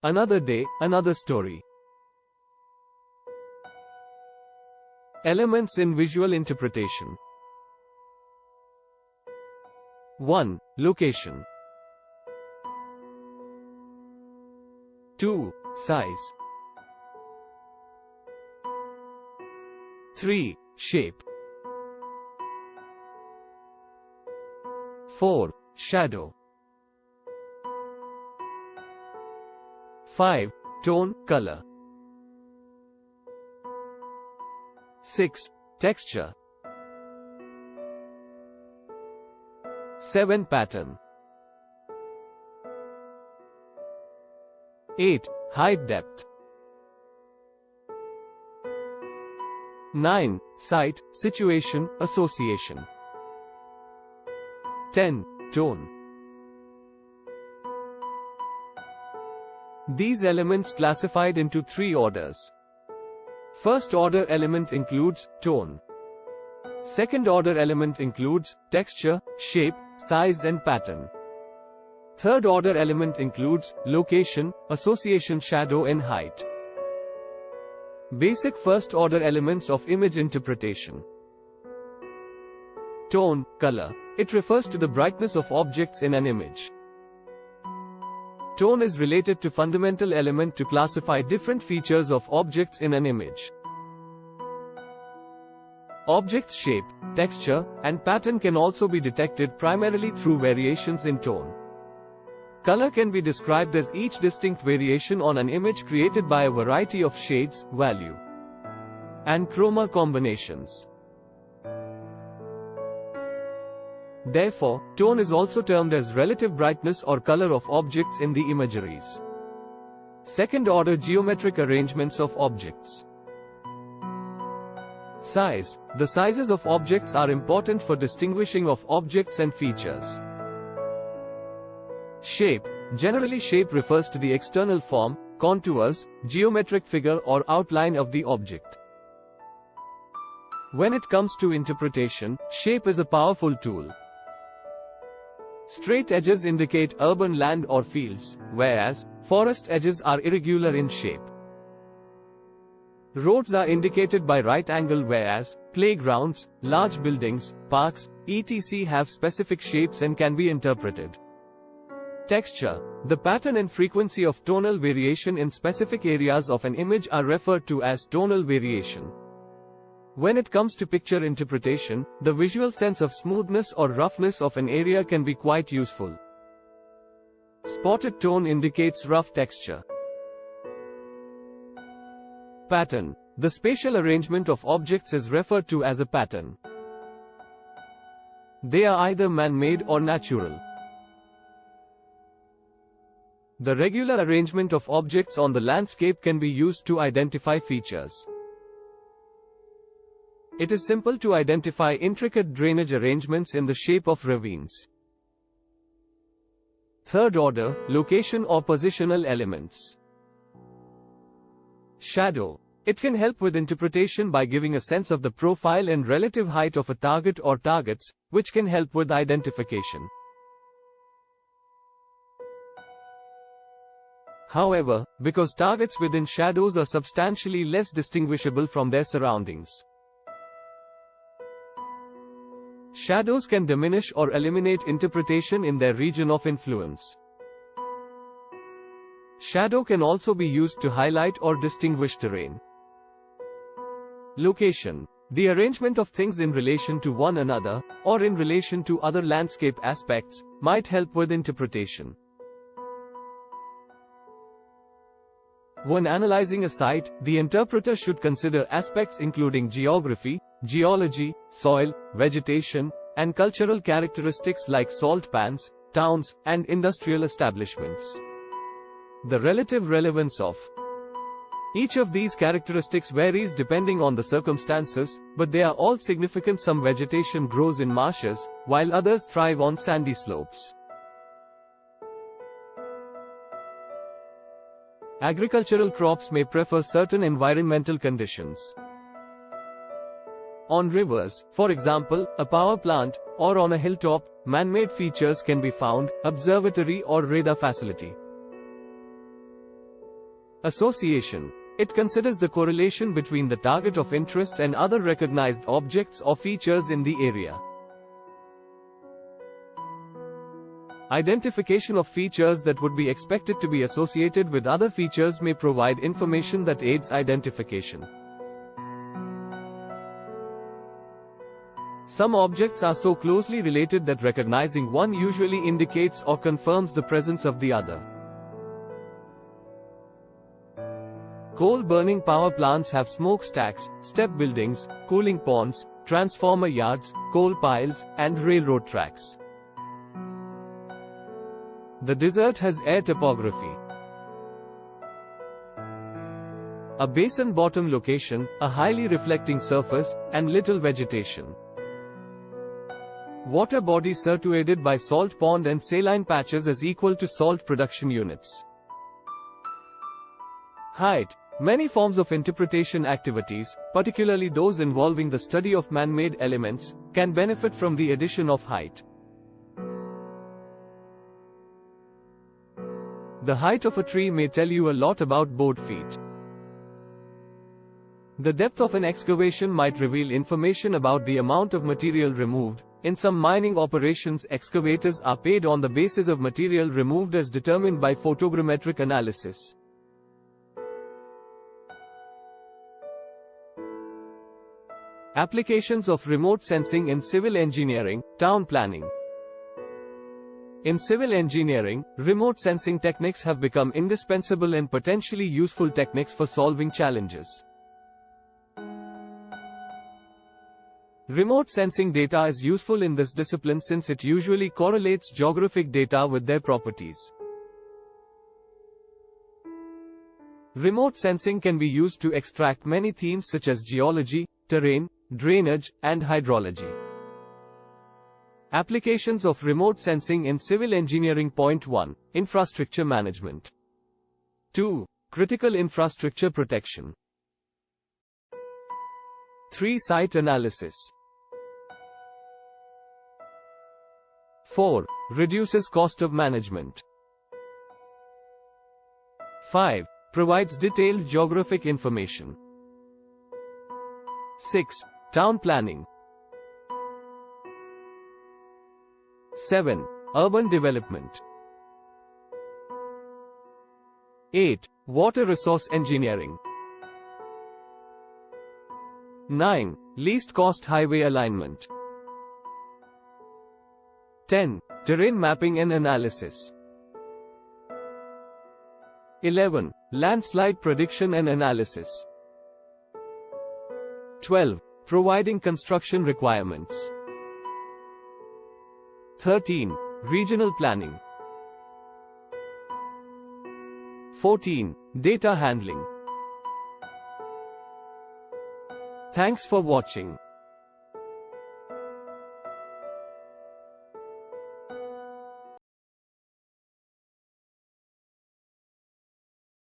Another day, another story. Elements in visual interpretation. 1. Location. 2. Size. 3. Shape. 4. Shadow. 5. Tone, color. 6. Texture. 7. Pattern. 8. Height, depth. 9. Site, situation, association. 10. Tone. These elements classified into 3 orders. First order element includes tone. Second order element includes texture, shape, size and pattern. Third order element includes location, association, shadow and height. Basic first order elements of image interpretation. Tone, color. It refers to the brightness of objects in an image. Tone is related to fundamental element to classify different features of objects in an image. Objects' shape, texture, and pattern can also be detected primarily through variations in tone. Color can be described as each distinct variation on an image created by a variety of shades, value, and chroma combinations. Therefore, tone is also termed as relative brightness or color of objects in the imageries. Second-order geometric arrangements of objects. Size. The sizes of objects are important for distinguishing of objects and features. Shape. Generally, shape refers to the external form, contours, geometric figure or outline of the object. When it comes to interpretation, shape is a powerful tool. Straight edges indicate urban land or fields, whereas forest edges are irregular in shape. Roads are indicated by right angle, whereas playgrounds, large buildings, parks, etc. have specific shapes and can be interpreted. Texture. The pattern and frequency of tonal variation in specific areas of an image are referred to as tonal variation. When it comes to picture interpretation, the visual sense of smoothness or roughness of an area can be quite useful. Spotted tone indicates rough texture. Pattern. The spatial arrangement of objects is referred to as a pattern. They are either man-made or natural. The regular arrangement of objects on the landscape can be used to identify features. It is simple to identify intricate drainage arrangements in the shape of ravines. Third order, location or positional elements. Shadow. It can help with interpretation by giving a sense of the profile and relative height of a target or targets, which can help with identification. However, because targets within shadows are substantially less distinguishable from their surroundings, shadows can diminish or eliminate interpretation in their region of influence. Shadow can also be used to highlight or distinguish terrain. Location. The arrangement of things in relation to one another, or in relation to other landscape aspects, might help with interpretation. When analyzing a site, the interpreter should consider aspects including geography, geology, soil, vegetation, and cultural characteristics like salt pans, towns, and industrial establishments. The relative relevance of each of these characteristics varies depending on the circumstances, but they are all significant. Some vegetation grows in marshes, while others thrive on sandy slopes. Agricultural crops may prefer certain environmental conditions. On rivers, for example, a power plant, or on a hilltop, man-made features can be found, observatory or radar facility. Association. It considers the correlation between the target of interest and other recognized objects or features in the area. Identification of features that would be expected to be associated with other features may provide information that aids identification. Some objects are so closely related that recognizing one usually indicates or confirms the presence of the other. Coal-burning power plants have smokestacks, step buildings, cooling ponds, transformer yards, coal piles, and railroad tracks. The desert has air topography. A basin bottom location, a highly reflecting surface, and little vegetation. Water body situated by salt pond and saline patches is equal to salt production units. Height. Many forms of interpretation activities, particularly those involving the study of man-made elements, can benefit from the addition of height. The height of a tree may tell you a lot about board feet. The depth of an excavation might reveal information about the amount of material removed. In some mining operations, excavators are paid on the basis of material removed as determined by photogrammetric analysis. Applications of remote sensing in civil engineering, town planning. In civil engineering, remote sensing techniques have become indispensable and potentially useful techniques for solving challenges. Remote sensing data is useful in this discipline since it usually correlates geographic data with their properties. Remote sensing can be used to extract many themes such as geology, terrain, drainage, and hydrology. Applications of remote sensing in civil engineering. Point 1. Infrastructure management. 2. Critical infrastructure protection. 3. Site analysis. 4. Reduces cost of management. 5. Provides detailed geographic information. 6. Town planning. 7. Urban development. 8. Water resource engineering. 9. Least cost highway alignment. 10. Terrain mapping and analysis. 11. Landslide prediction and analysis. 12. Providing construction requirements. 13. Regional planning. 14. Data handling. Thanks for watching.